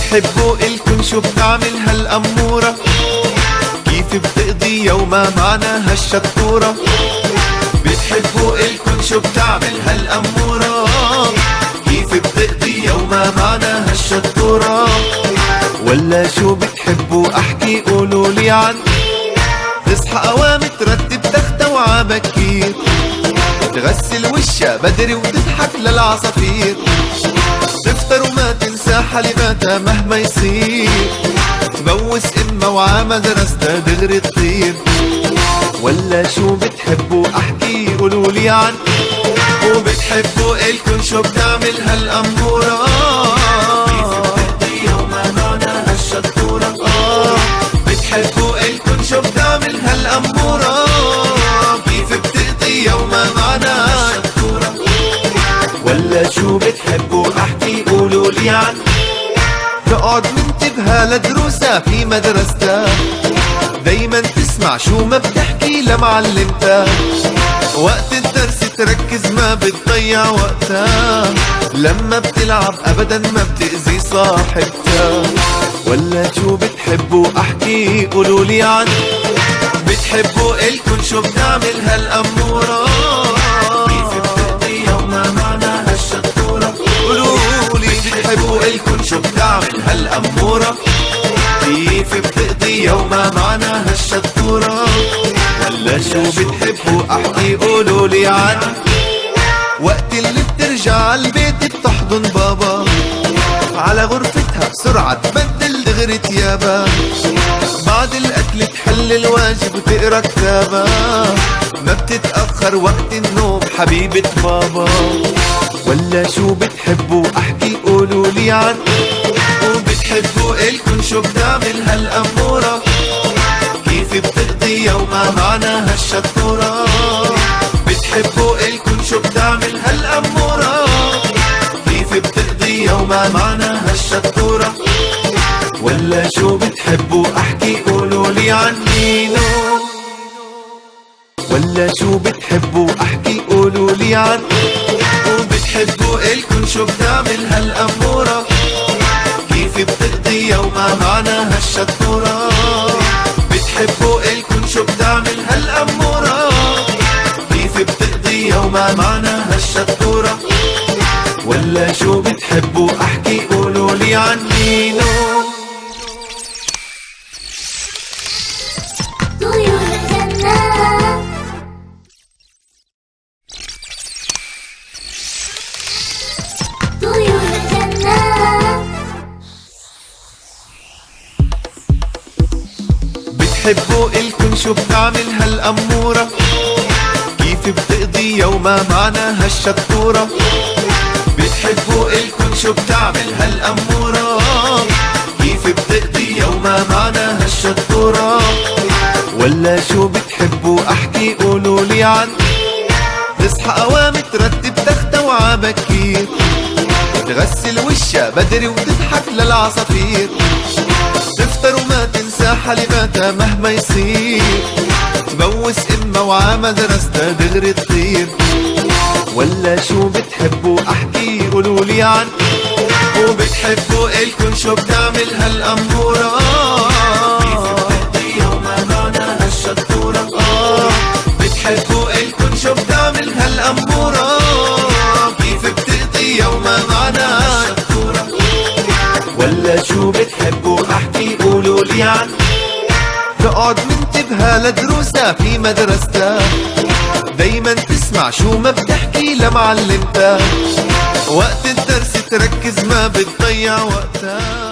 بتحبوا إلكن شو بتعمل هالأمورة؟ كيف بتقضي يومها معنا هالشطورة؟ بتحبوا إلكن شو بتعمل هالأمورة؟ كيف بتقضي يومها معنا هالشطورة؟ ولا شو بتحبوا أحكي قولولي عن تصحى قوام ترتب تختة وعبكير، تغسل وشها بدري وتضحك للعصافير، تفطر وما تنسى حليباتها مهما يصير، تبوس امها وعمدرستها دغري تطير. ولا شو بتحبوا احكي قولولي عن وبتحبوا إلكن شو بتعمل هالأمورة؟ كيف بتقضي يومها معنا هالشطورة؟ بتحبوا إلكن شو بتعمل هالأمورة؟ كيف بتقضي يومها معنا هالشطورة؟ ولا شو بتحبوا احكي قولولي عن تقعد منتبهة لدروسها في مدرستها، دايما تسمع شو ما بتحكي لمعلمتها، وقت الدرس تركز ما بتضيع وقتها، لما بتلعب ابدا ما بتأذي صاحبتها. ولا شو بتحبوا احكي قولولي عن بتحبوا إلكن شو بتعمل هالأمورة؟ كيف بتقضي يومها معنا هالشطورة؟ قولولي بتحبوا إلكن شو بتعمل هالأمورة؟ كيف بتقضي يومها معنا هالشطورة؟ ولا شو بتحبوا احكي قولولي عن وقت اللي بترجع عالبيت بتحضن بابا، على غرفتها بسرعة تبدل دغري تيابا، بعد الأكل تحل الواجب وتقرا كتابا، ما بتتأخر وقت النوم حبيبة بابا. ولا شو بتحبوا احكي قولولي عن وبتحبوا إلكن شو بتعمل هالأمورة؟ كيف بتقضي يومها معنا هالشطورة؟ بتحبوا إلكن شو بتعمل هالأمورة؟ كيف بتقضي يومها معنا هالشطورة؟ ولا شو بتحبوا احكي قولولي عن مينو؟ ولا شو بتحبوا احكي قولولي عن وبتحبوا إلكن شو بتعمل هالأمورة؟ كيف بتقضي يومها معنا هالشطورة؟ بتحبوا إلكن شو بتعمل هالأمورة؟ كيف بتقضي يومها معنا هالشطورة؟ ولا شو بتحبوا احكي قولولي عن مينو؟ طيور الجنة طيور الجنة بتحبوا إلكن شو بتعمل هالأمورة؟ كيف بتقضي يومها معنا هالشطورة؟ بتحبوا إلكن شو بتعمل هالأمورة؟ كيف بتقضي يومها معنا هالشطورة؟ ولا شو بتحبوا احكي قولولي عن تصحى قوام ترتب تختة وعبكير، تغسل وشها بدري وتضحك للعصافير، تفطر وما تنسى حليباتها مهما يصير، تبوس امها وعمدرستها دغري تطير. ولا شو بتحبوا احكي قولولي عن وبتحبوا إلكن شو بتعمل هالأمورة؟ كيف بتقضي يومها معنا هالشطورة؟ بتحبوا إلكن شو بتعمل هالأمورة؟ كيف بتقضي يومها معنا هالشطورة؟ ولا شو بتحبوا احكي قولولي عن تقعد منتبهة لدروسها في مدرستها، دايما تسمع شو ما بتحكي لمعلمتها، وقت الدرس تركز ما بتضيع وقتها.